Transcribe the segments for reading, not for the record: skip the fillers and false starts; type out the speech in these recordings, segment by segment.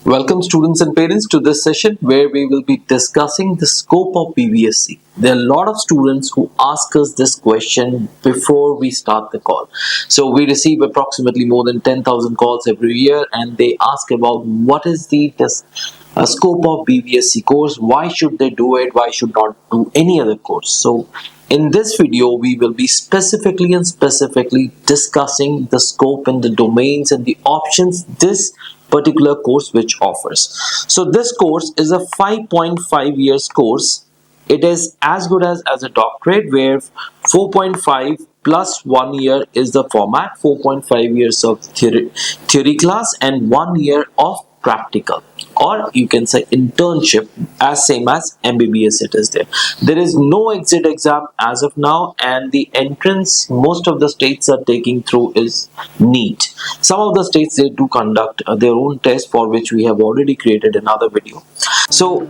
Welcome students and parents to this session where we will be discussing the scope of BVSC. There are a lot of students who ask us this question before we start the call. So we receive approximately more than 10,000 calls every year and they ask about what is the scope of BVSC course, why should they do it, why should not do any other course. So in this video, we will be specifically discussing the scope and the domains and the options this particular course which offers. So this course is a 5.5 years course. It is as good as a doctorate where 4.5 plus 1 year is the format, 4.5 years of theory class and 1 year of practical, or you can say internship, as same as MBBS it is there. There is no exit exam as of now, and the entrance most of the states are taking through is NEET. Some of the states they do conduct their own test, for which we have already created another video. So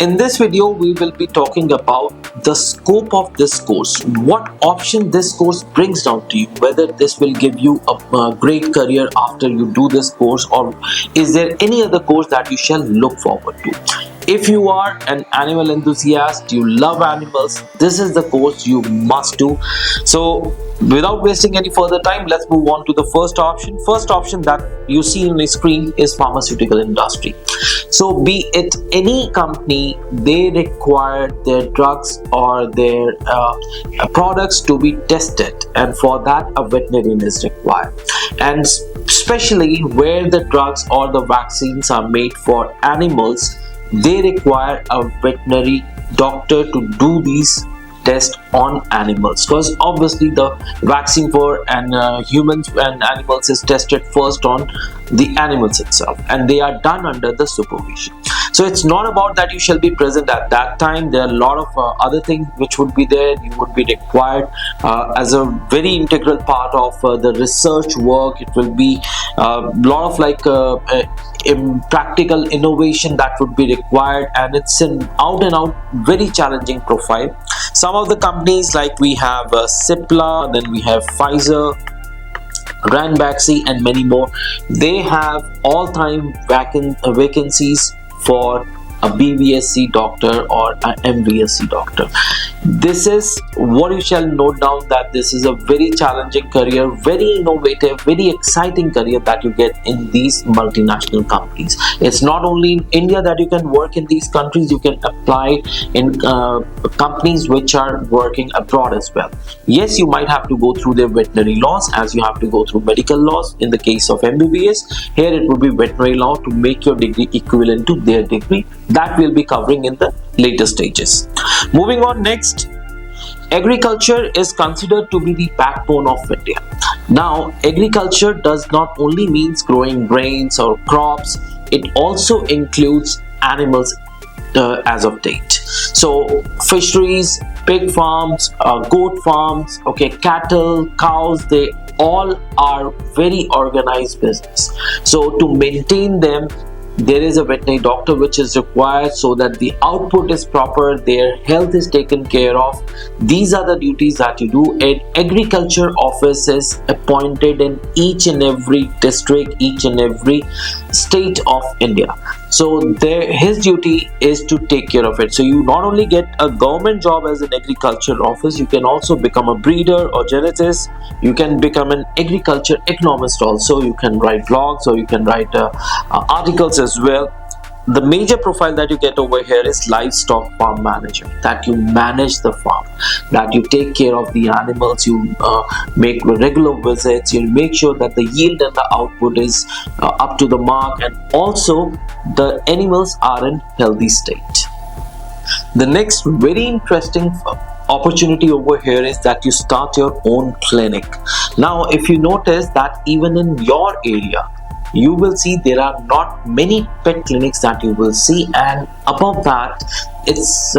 in this video, we will be talking about the scope of this course, what option this course brings down to you, whether this will give you a great career after you do this course, or is there any other course that you shall look forward to. If you are an animal enthusiast, you love animals, this is the course you must do. So without wasting any further time, let's move on to the first option. First option that you see on the screen is pharmaceutical industry. So be it any company, they require their drugs or their products to be tested, and for that a veterinarian is required. And especially where the drugs or the vaccines are made for animals, they require a veterinary doctor to do these tests on animals, because obviously the vaccine for humans and animals is tested first on the animals itself, and they are done under the supervision. So it's not about that you shall be present at that time. There are a lot of other things which would be there. You would be required as a very integral part of the research work. It will be a lot of practical innovation that would be required, and it's an out and out very challenging profile. Some of the companies, like we have Cipla, then we have Pfizer, Ranbaxy and many more, they have all-time vacancies for a BVSC doctor or an MVSC doctor. This is what you shall note down, that this is a very challenging career, very innovative, very exciting career that you get in these multinational companies. It's not only in India that you can work in these countries, you can apply in companies which are working abroad as well. Yes, you might have to go through their veterinary laws as you have to go through medical laws. In the case of MBBS, here it would be veterinary law to make your degree equivalent to their degree. That we'll be covering in the later stages. Moving on next, agriculture is considered to be the backbone of India. Now, agriculture does not only means growing grains or crops, it also includes animals as of date. So fisheries, pig farms, goat farms, cattle, cows, they all are very organized business. So to maintain them, there is a veterinary doctor which is required, so that the output is proper, their health is taken care of. These are the duties that you do. An agriculture office is appointed in each and every district, each and every state of India. So his duty is to take care of it. So you not only get a government job as an agriculture office, you can also become a breeder or genetist. You can become an agriculture economist also. You can write blogs, or you can write articles as well. The major profile that you get over here is livestock farm manager, that you manage the farm, that you take care of the animals, you make regular visits, you make sure that the yield and the output is up to the mark, and also the animals are in healthy state. The next very interesting opportunity over here is that you start your own clinic. Now, if you notice that even in your area, you will see there are not many pet clinics that you will see, and above that it's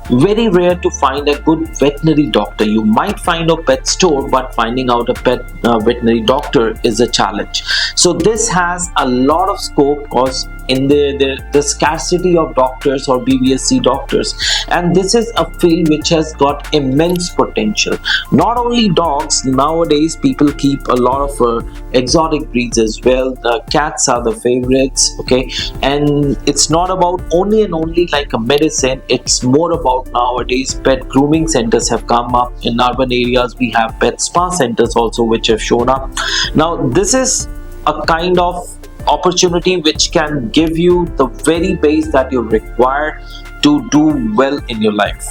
very rare to find a good veterinary doctor. You might find a pet store, but finding out a pet veterinary doctor is a challenge. So this has a lot of scope because in the scarcity of doctors or BVSC doctors, and this is a field which has got immense potential. Not only dogs, nowadays people keep a lot of exotic breeds as well. The cats are the favorites, okay, and it's not about only and only like a medicine. It's more about nowadays pet grooming centers have come up in urban areas. We have pet spa centers also which have shown up. Now this is a kind of opportunity which can give you the very base that you require to do well in your life.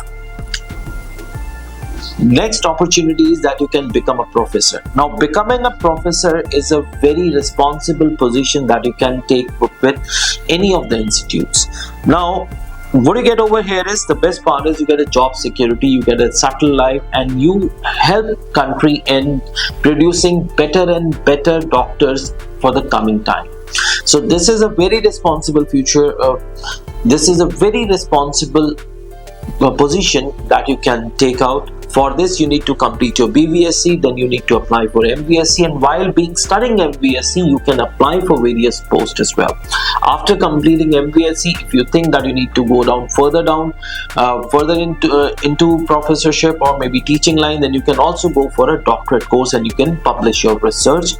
Next opportunity is that you can become a professor. Now becoming a professor is a very responsible position that you can take with any of the institutes. Now what you get over here is, the best part is you get a job security, you get a settled life, and you help country in producing better and better doctors for the coming time. So this is a very responsible future. This is a very responsible position that you can take out. For this you need to complete your BVSC, then you need to apply for MVSC, and while being studying MVSC you can apply for various posts as well. After completing MVSC, if you think that you need to go further into professorship or maybe teaching line, then you can also go for a doctorate course and you can publish your research.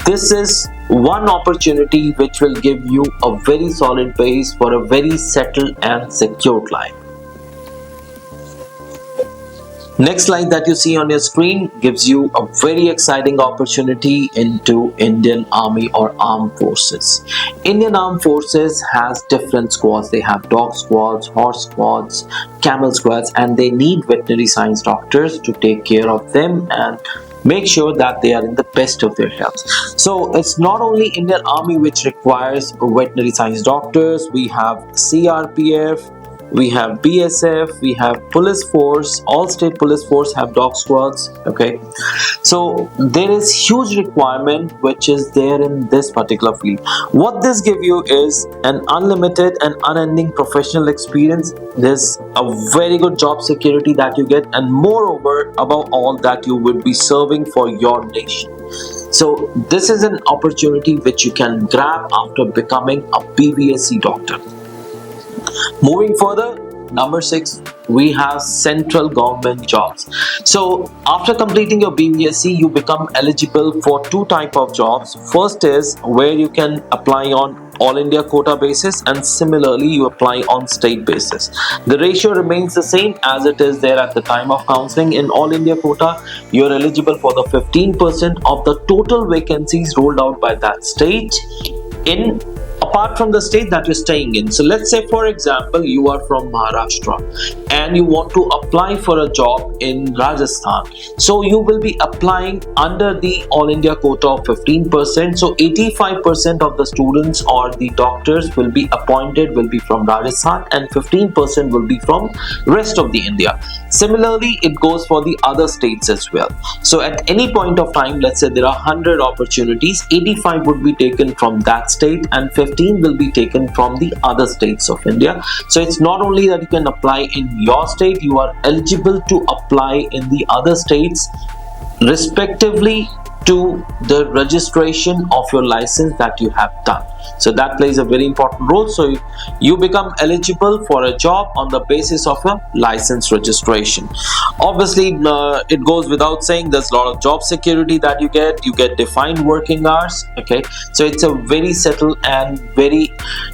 This is one opportunity which will give you a very solid base for a very settled and secured life. Next slide that you see on your screen gives you a very exciting opportunity into Indian Army or Armed Forces. Indian Armed Forces has different squads. They have dog squads, horse squads, camel squads, and they need veterinary science doctors to take care of them and make sure that they are in the best of their health. So it's not only Indian Army which requires veterinary science doctors. We have CRPF, we have BSF, we have police force. All state police force have dog squads, okay. So there is huge requirement which is there in this particular field. What this give you is an unlimited and unending professional experience. There's a very good job security that you get, and moreover above all that you would be serving for your nation. So this is an opportunity which you can grab after becoming a BVSC doctor. Moving further, number 6, we have central government jobs. So after completing your BVSC, you become eligible for two type of jobs. First is where you can apply on all India quota basis, and similarly you apply on state basis. The ratio remains the same as it is there at the time of counseling. In all India quota, you are eligible for the 15% of the total vacancies rolled out by that state in apart from the state that you're staying in. So let's say for example you are from Maharashtra and you want to apply for a job in Rajasthan. So you will be applying under the all India quota of 15%. So 85% of the students or the doctors will be appointed will be from Rajasthan, and 15% will be from rest of the India. Similarly, it goes for the other states as well. So at any point of time, let's say there are 100 opportunities, 85 would be taken from that state and 15 will be taken from the other states of India. So it's not only that you can apply in your state, you are eligible to apply in the other states respectively to the registration of your license that you have done. So that plays a very important role. So you become eligible for a job on the basis of a license registration. Obviously, it goes without saying there's a lot of job security that you get defined working hours, okay. So it's a very settled and very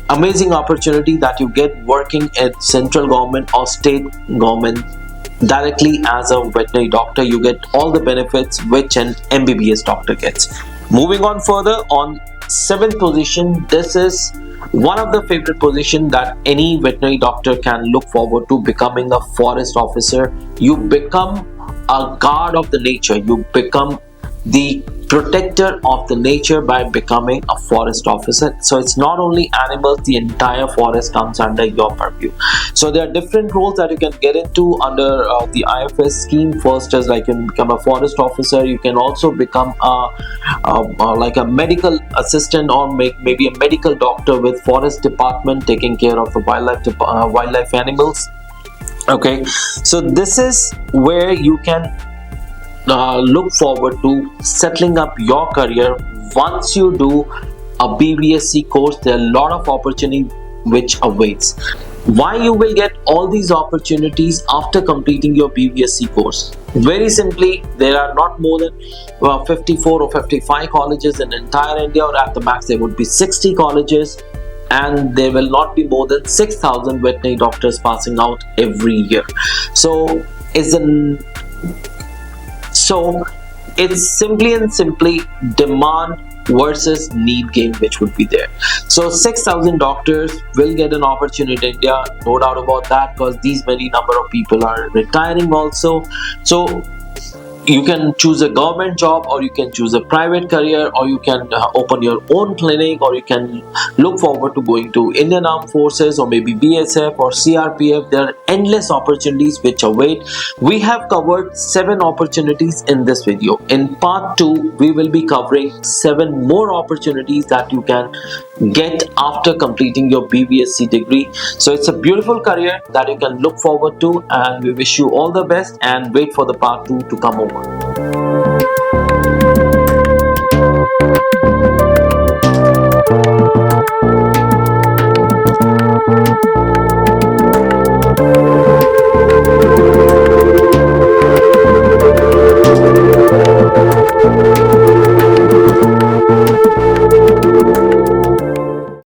amazing opportunity that you get working at central government or state government directly as a veterinary doctor. You get all the benefits which an MBBS doctor gets. Moving on further, on 7th position, this is one of the favorite position that any veterinary doctor can look forward to, becoming a forest officer. You become a guard of the nature. You become the protector of the nature by becoming a forest officer. So it's not only animals, the entire forest comes under your purview. So there are different roles that you can get into under the IFS scheme. First is like you can become a forest officer. You can also become like a medical assistant or maybe a medical doctor with forest department taking care of the wildlife animals. Okay, so this is where you can look forward to settling up your career. Once you do a BVSC course, there are a lot of opportunity which awaits. Why you will get all these opportunities after completing your BVSC course? Very simply, there are not more than 54 or 55 colleges in entire India, or at the max there would be 60 colleges, and there will not be more than 6,000 veterinary doctors passing out every year. So is an so it's simply and simply demand versus need game which would be there. So 6,000 doctors will get an opportunity in India, no doubt about that, because these many number of people are retiring also. So you can choose a government job, or you can choose a private career, or you can open your own clinic, or you can look forward to going to Indian Armed Forces, or maybe BSF or CRPF. There are endless opportunities which await. We have covered 7 opportunities in this video. In part 2 we will be covering 7 more opportunities that you can get after completing your BVSC degree. So it's a beautiful career that you can look forward to, and we wish you all the best and wait for the part 2 to come over.